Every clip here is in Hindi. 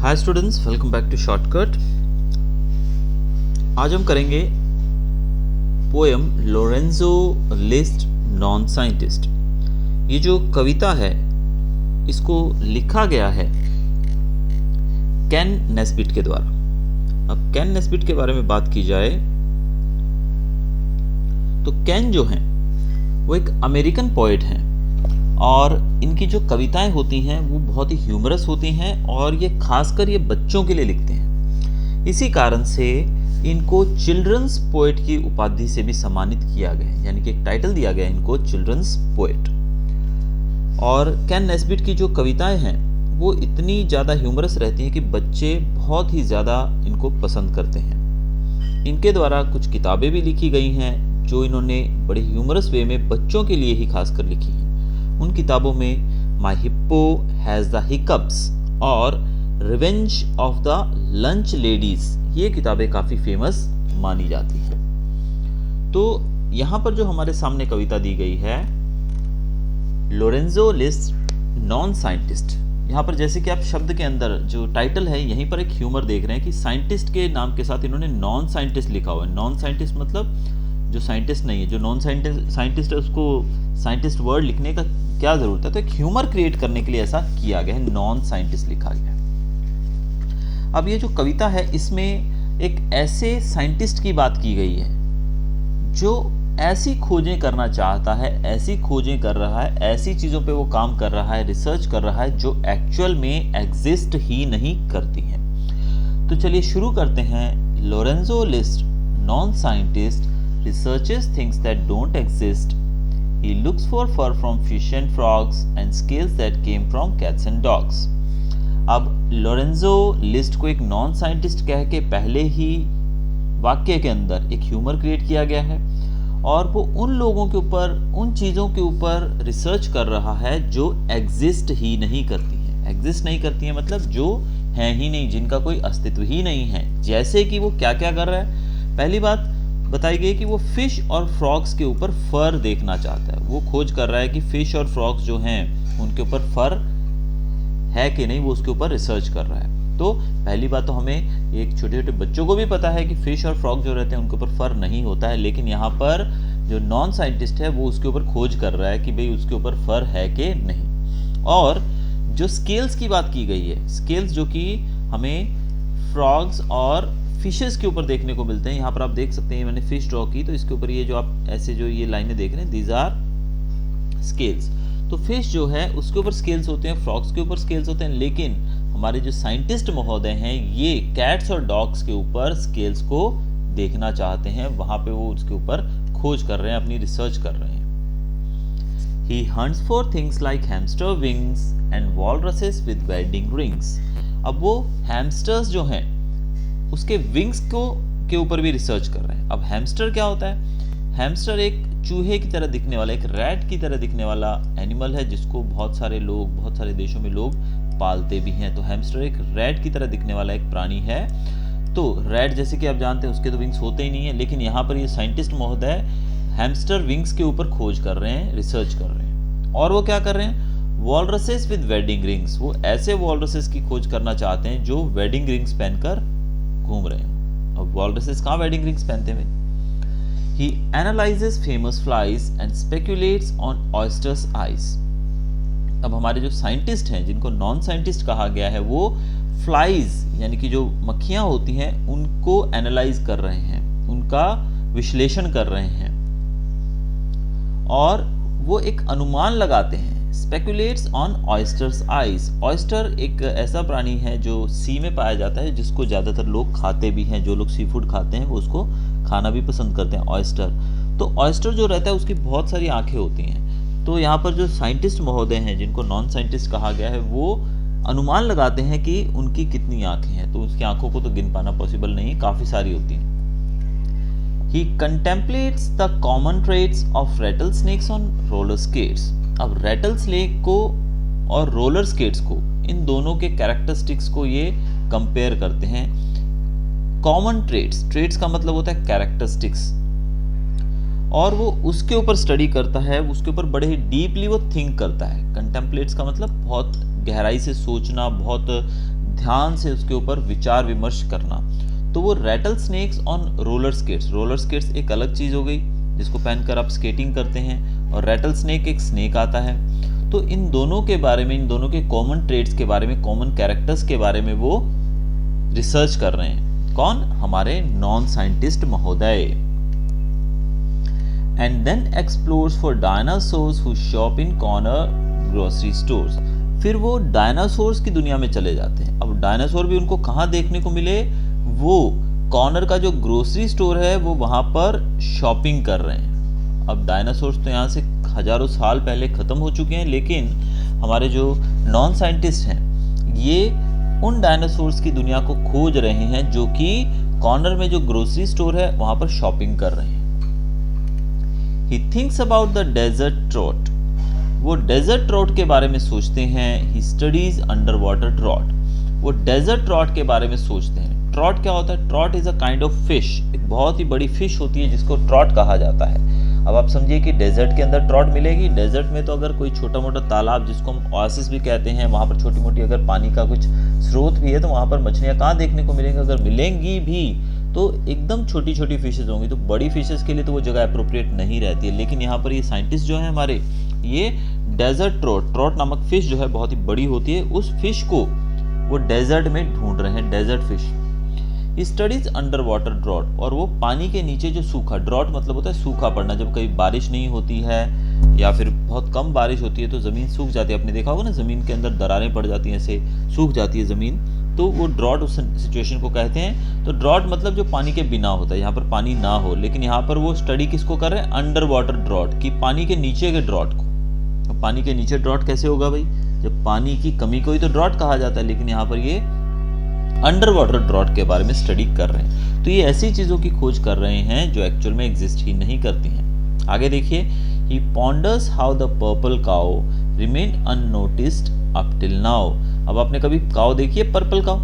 Hi students, welcome back to Shortcut. आज हम करेंगे poem Lorenzo list non scientist. ये जो कविता है इसको लिखा गया है कैन नेस्बिट के द्वारा। अब कैन नेस्बिट के बारे में बात की जाए तो कैन जो हैं वो एक अमेरिकन पोएट हैं और इनकी जो कविताएं होती हैं वो बहुत ही ह्यूमरस होती हैं और ये खासकर ये बच्चों के लिए लिखते हैं। इसी कारण से इनको चिल्ड्रंस पोएट की उपाधि से भी सम्मानित किया गया है, यानी कि एक टाइटल दिया गया है इनको चिल्ड्रंस पोएट। और कैन नेस्बिट की जो कविताएं हैं वो इतनी ज़्यादा ह्यूमरस रहती हैं कि बच्चे बहुत ही ज़्यादा इनको पसंद करते हैं। इनके द्वारा कुछ किताबें भी लिखी गई हैं जो इन्होंने बड़े ह्यूमरस वे में बच्चों के लिए ही खासकर लिखी हैं। उन किताबों में माई हिप्पो हैज़ द हिकअप्स और revenge of the lunch ladies, ये किताबें काफ़ी फेमस मानी जाती हैं। तो यहाँ पर जो हमारे सामने कविता दी गई है लोरेंजो लिस्ट नॉन साइंटिस्ट, यहाँ पर जैसे कि आप शब्द के अंदर जो टाइटल है यहीं पर एक ह्यूमर देख रहे हैं कि साइंटिस्ट के नाम के साथ इन्होंने नॉन साइंटिस्ट लिखा हुआ है। नॉन साइंटिस्ट मतलब जो साइंटिस्ट नहीं है, जो नॉन साइंटिस्ट है उसको साइंटिस्ट वर्ड लिखने का क्या जरूरत है। तो एक ह्यूमर क्रिएट करने के लिए ऐसा किया गया है, नॉन साइंटिस्ट लिखा गया है। अब ये जो कविता है इसमें एक ऐसे साइंटिस्ट की बात की गई है जो ऐसी खोजें करना चाहता है, ऐसी खोजें कर रहा है, ऐसी चीज़ों पे वो काम कर रहा है, रिसर्च कर रहा है जो एक्चुअल में एग्जिस्ट ही नहीं करती हैं। तो चलिए शुरू करते हैं। Lorenzo list non scientist researches things that don't exist. He looks for fur from fish and frogs and scales that came from cats and dogs. अब लोरेंजो लिस्ट को एक नॉन साइंटिस्ट कह के पहले ही वाक्य के अंदर एक ह्यूमर क्रिएट किया गया है और वो उन लोगों के ऊपर, उन चीज़ों के ऊपर रिसर्च कर रहा है जो एग्जिस्ट ही नहीं करती हैं। एग्जिस्ट नहीं करती हैं मतलब जो हैं ही नहीं, जिनका कोई अस्तित्व ही नहीं है। जैसे कि वो क्या क्या कर रहा है। पहली बात बताई गई कि वो फिश और फ्रॉग्स के ऊपर फर देखना चाहता है। वो खोज कर रहा है कि फिश और फ्रॉग्स जो हैं उनके ऊपर फर है कि नहीं, वो उसके ऊपर रिसर्च कर रहा है। तो पहली बात तो हमें एक छोटे छोटे बच्चों को भी पता है कि फिश और फ्रॉग जो रहते हैं उनके ऊपर फर नहीं होता है, लेकिन यहाँ पर जो नॉन साइंटिस्ट है वो उसके ऊपर खोज कर रहा है कि भाई उसके ऊपर फर है कि नहीं। और जो स्केल्स की बात की गई है, स्केल्स जो कि हमें फ्रॉग्स और फिशेस के ऊपर देखने को मिलते हैं। यहाँ पर आप देख सकते हैं, मैंने फिश ड्रॉ की तो इसके ऊपर ये जो आप ऐसे जो ये लाइनें देख रहे हैं दीज आर स्केल्स। तो फिश जो है उसके ऊपर स्केल्स होते हैं, फ्रॉग्स के ऊपर स्केल्स होते हैं, लेकिन हमारे जो साइंटिस्ट महोदय हैं ये कैट्स और डॉग्स के ऊपर स्केल्स को देखना चाहते हैं। वहां पे वो उसके ऊपर खोज कर रहे हैं, अपनी रिसर्च कर रहे हैं। He hunts for things like hamster wings and walruses with wedding rings. अब वो हैमस्टर्स जो हैं उसके विंग्स को के ऊपर भी रिसर्च कर रहे हैं। अब हैमस्टर क्या होता है? हैमस्टर एक चूहे की तरह दिखने वाला, एक रैट की तरह दिखने वाला एनिमल है जिसको बहुत सारे लोग, बहुत सारे देशों में लोग पालते भी हैं। तो हैमस्टर एक रैट की तरह दिखने वाला एक प्राणी है। तो रैट जैसे कि आप जानते हैं उसके तो विंग्स होते ही नहीं है, लेकिन यहाँ पर ये साइंटिस्ट महोदय हैमस्टर विंग्स के ऊपर खोज कर रहे हैं, रिसर्च कर रहे हैं। और वो क्या कर रहे हैं? वॉलरसेस विद वेडिंग रिंग्स। वो ऐसे वॉलरसेस की खोज करना चाहते हैं जो वेडिंग रिंग्स पहनकर घूम रहे हैं। अब वॉलरसेस कहाँ वेडिंग रिंग्स पहनते हैं? He analyzes famous flies and speculates on oysters' eyes. अब हमारे जो साइंटिस्ट हैं जिनको नॉन साइंटिस्ट कहा गया है वो फ्लाइज यानी कि जो मक्खियां होती हैं उनको एनालाइज कर रहे हैं, उनका विश्लेषण कर रहे हैं और वो एक अनुमान लगाते हैं। स्पेकुलेट्स ऑन ऑयस्टर्स आइज। ऑयस्टर एक ऐसा प्राणी है जो सी में पाया जाता है जिसको ज़्यादातर लोग खाते भी हैं। जो लोग सी फूड खाते हैं वो उसको खाना भी पसंद करते हैं, ऑयस्टर। तो ऑयस्टर जो रहता है उसकी बहुत सारी आंखें होती हैं। तो यहाँ पर जो साइंटिस्ट महोदय हैं जिनको नॉन साइंटिस्ट कहा गया है वो अनुमान लगाते हैं कि उनकी कितनी आंखें हैं। तो उसकी आंखों को तो गिन पाना पॉसिबल नहीं, काफ़ी सारी होती हैं। He contemplates the common traits of rattlesnakes on roller skates. अब rattlesnake को और roller skates को, इन दोनों के कैरेक्टरिस्टिक्स को ये कंपेयर करते हैं। कॉमन ट्रेट्स, ट्रेट्स का मतलब होता है कैरेक्टरिस्टिक्स, और वो उसके ऊपर स्टडी करता है, उसके ऊपर बड़े ही डीपली वो थिंक करता है। कंटेम्पलेट्स का मतलब बहुत गहराई से सोचना, बहुत ध्यान से उसके ऊपर विचार विमर्श करना। तो वो rattlesnakes on roller skates, roller skates एक अलग चीज़ हो गई जिसको पहनकर आप स्केटिंग करते हैं, और रैटल स्नेक एक स्नेक आता है। तो इन दोनों के बारे में, इन दोनों के कॉमन ट्रेड्स के बारे में, कॉमन कैरेक्टर्स के बारे में वो रिसर्च कर रहे हैं। कौन? हमारे नॉन साइंटिस्ट महोदय। And then explores for dinosaurs who shop in corner grocery stores. फिर वो डायनासोर्स की दुनिया में चले जाते हैं। अब डायनासोर भी उनको कहाँ देखने को मिले? वो कॉर्नर का जो ग्रोसरी स्टोर है वो वहाँ पर शॉपिंग कर रहे हैं। अब डायनासोर्स तो यहाँ से हजारों साल पहले ख़त्म हो चुके हैं, लेकिन हमारे जो नॉन साइंटिस्ट हैं ये उन डायनासोर्स की दुनिया को खोज रहे हैं जो कि कॉर्नर में जो ग्रोसरी स्टोर है वहाँ पर शॉपिंग कर रहे हैं। He thinks about the desert trout. वो डेजर्ट ट्रॉट के बारे में सोचते हैं। He studies underwater trout. वो डेजर्ट ट्रॉट के बारे में सोचते हैं। ट्रॉट क्या होता है? Trout is a kind of fish, एक बहुत ही बड़ी फिश होती है जिसको ट्रॉट कहा जाता है। अब आप समझिए कि डेजर्ट के अंदर ट्रॉट मिलेगी। डेजर्ट में तो अगर कोई छोटा मोटा तालाब जिसको हम ओएसिस भी कहते हैं, वहाँ पर छोटी मोटी अगर पानी का कुछ स्रोत भी है तो वहाँ पर मछलियाँ कहाँ देखने को मिलेंगी? अगर मिलेंगी भी तो एकदम छोटी छोटी फिशेज होंगी। तो बड़ी फिशेज के लिए तो वो जगह अप्रोप्रिएट नहीं रहती है। लेकिन यहाँ पर ये साइंटिस्ट जो है हमारे, ये डेजर्ट ट्रॉट, ट्रॉट नामक फिश जो है बहुत ही बड़ी होती है, उस फिश को वो डेजर्ट में ढूंढ रहे हैं, desert fish. Studies underwater drought, और वो पानी के नीचे जो सूखा, ड्रॉट मतलब होता है सूखा पड़ना, जब कहीं बारिश नहीं होती है या फिर बहुत कम बारिश होती है तो ज़मीन सूख जाती है। आपने देखा होगा ना, ज़मीन के अंदर दरारें पड़ जाती हैं, ऐसे सूख जाती है ज़मीन, तो वो ड्रॉट उस सिचुएशन को कहते हैं। तो ड्रॉट मतलब जो पानी के बिना होता है, यहाँ पर पानी ना हो। लेकिन यहाँ पर वो स्टडी किसको कर रहे हैं? अंडर वाटर ड्रॉट, की पानी के नीचे के ड्रॉट को। तो पानी के नीचे ड्रॉट कैसे होगा भाई? जब पानी की कमी को ही तो ड्रॉट कहा जाता है। लेकिन यहाँ पर ये अंडर वाटर ड्रॉट के बारे में स्टडी कर रहे हैं। तो ये ऐसी चीज़ों की खोज कर रहे हैं जो एक्चुअल में एग्जिस्ट ही नहीं करती हैं। आगे देखिए, he ponders how the purple cow remain unnoticed up till now. अब आपने कभी काउ देखी है? पर्पल काउ,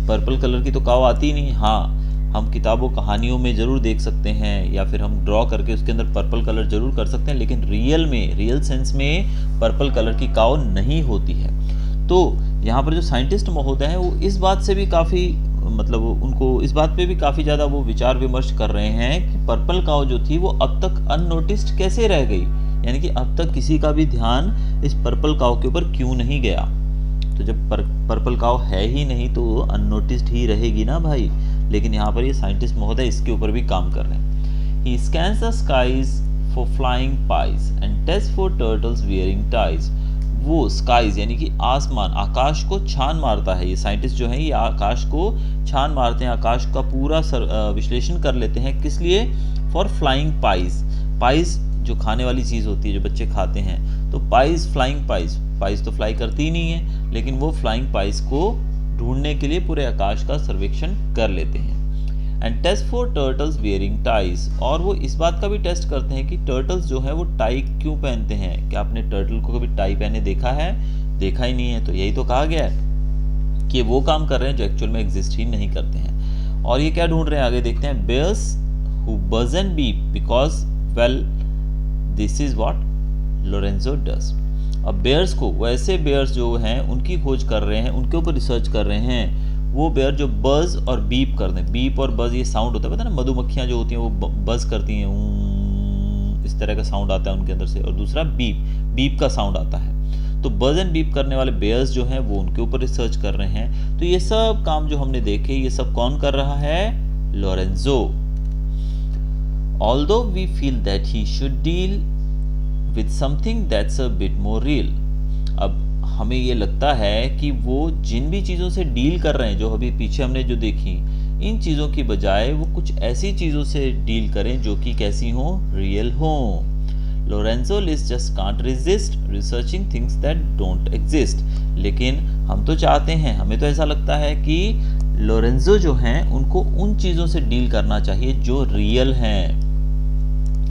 पर्पल कलर की तो काउ आती ही नहीं। हाँ, हम किताबों कहानियों में ज़रूर देख सकते हैं, या फिर हम ड्रॉ करके उसके अंदर पर्पल कलर ज़रूर कर सकते हैं, लेकिन रियल में, रियल सेंस में पर्पल कलर की काउ नहीं होती है। तो यहाँ पर जो साइंटिस्ट महोदय हैं वो इस बात से भी काफ़ी, मतलब उनको इस बात पे भी काफ़ी ज़्यादा वो विचार विमर्श कर रहे हैं कि पर्पल काउ जो थी वो अब तक अननोटिस्ड कैसे रह गई, यानी कि अब तक किसी का भी ध्यान इस पर्पल काउ के ऊपर क्यों नहीं गया। तो जब पर्पल काउ है ही नहीं तो अननोटिस्ड ही रहेगी ना भाई। लेकिन यहाँ पर ये साइंटिस्ट महोदय इसके ऊपर भी काम कर रहे हैं। He scans the skies for flying pies and test for turtles wearing ties. वो स्काईज यानी कि आसमान, आकाश को छान मारता है। ये साइंटिस्ट जो हैं ये आकाश को छान मारते हैं, आकाश का पूरा विश्लेषण कर लेते हैं। किस लिए? For flying pies. पाइज जो खाने वाली चीज़ होती है, जो बच्चे खाते हैं, तो पाइज, फ्लाइंग पाइज, पाइज तो फ्लाई करती ही नहीं है, लेकिन वो फ्लाइंग पाइज को ढूंढने के लिए पूरे आकाश का सर्वेक्षण कर लेते हैं। And test for turtles wearing ties, और वो इस बात का भी टेस्ट करते हैं कि टर्टल्स जो है वो टाई क्यों पहनते हैं। क्या आपने टर्टल को कभी टाई पहने देखा है? देखा ही नहीं है। तो यही तो कहा गया है कि वो काम कर रहे हैं जो एक्चुअल में एग्जिस्ट ही नहीं करते हैं। और ये क्या ढूंढ रहे हैं? आगे देखते हैं। बेयर्स हु बज and beep because well this is what Lorenzo does. अब बेयर्स को, वैसे बेयर्स जो हैं उनकी खोज कर रहे हैं, उनके ऊपर रिसर्च कर रहे हैं। वो बेयर जो बज और बीप कर दें, बीप और बज ये साउंड होता है, पता है ना, मधुमक्खियाँ जो होती हैं वो बज करती हैं, इस तरह का साउंड आता है उनके अंदर से। और दूसरा बीप, बीप का साउंड आता है। तो बज एंड बीप करने वाले बेयर्स जो हैं वो उनके ऊपर रिसर्च कर रहे हैं। तो ये सब काम जो हमने देखे, ये सब कौन कर रहा है? Lorenzo. Although we feel that he should deal with something that's a bit more real. अब हमें ये लगता है कि वो जिन भी चीज़ों से डील कर रहे हैं, जो अभी पीछे हमने जो देखी, इन चीज़ों की बजाय वो कुछ ऐसी चीज़ों से डील करें जो कि कैसी हों? रियल हों। Lorenzo list just can't resist researching things that don't exist. लेकिन हम तो चाहते हैं, हमें तो ऐसा लगता है कि लोरेंजो जो हैं उनको उन चीज़ों से डील करना चाहिए जो रियल हैं।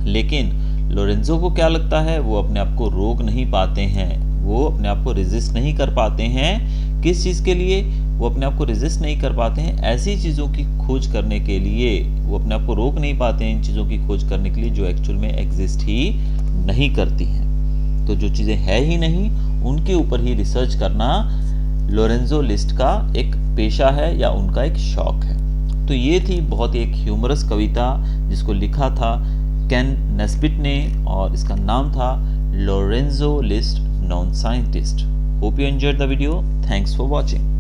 लेकिन लोरेंजो को क्या लगता है? वो अपने आप को रोक नहीं पाते हैं, वो अपने आप को रेजिस्ट नहीं कर पाते हैं। किस चीज़ के लिए वो अपने आप को रेजिस्ट नहीं कर पाते हैं? ऐसी चीज़ों की खोज करने के लिए वो अपने आप को रोक नहीं पाते हैं इन चीज़ों की खोज करने के लिए जो एक्चुअल में एग्जिस्ट ही नहीं करती हैं। तो जो चीज़ें है ही नहीं उनके ऊपर ही रिसर्च करना लोरेंजो लिस्ट का एक पेशा है या उनका एक शौक है। तो ये थी बहुत ही एक ह्यूमरस कविता जिसको लिखा था केन नेस्बिट ने और इसका नाम था Lorenzo list non scientist. Hope you enjoyed the video. Thanks for watching.